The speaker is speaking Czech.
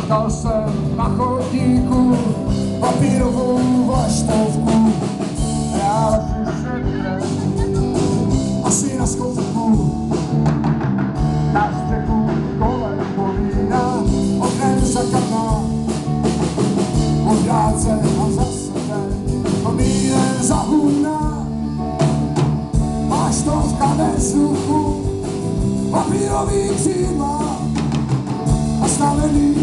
Potkal jsem na chodníku papírovou vlaštovku. Já asi na zkoušku na střechu kolem povídá, oknem zakarná, podráce a za sebe, komínem zahůdná. Máš to v kadeřuchu, papírový křídla a stavený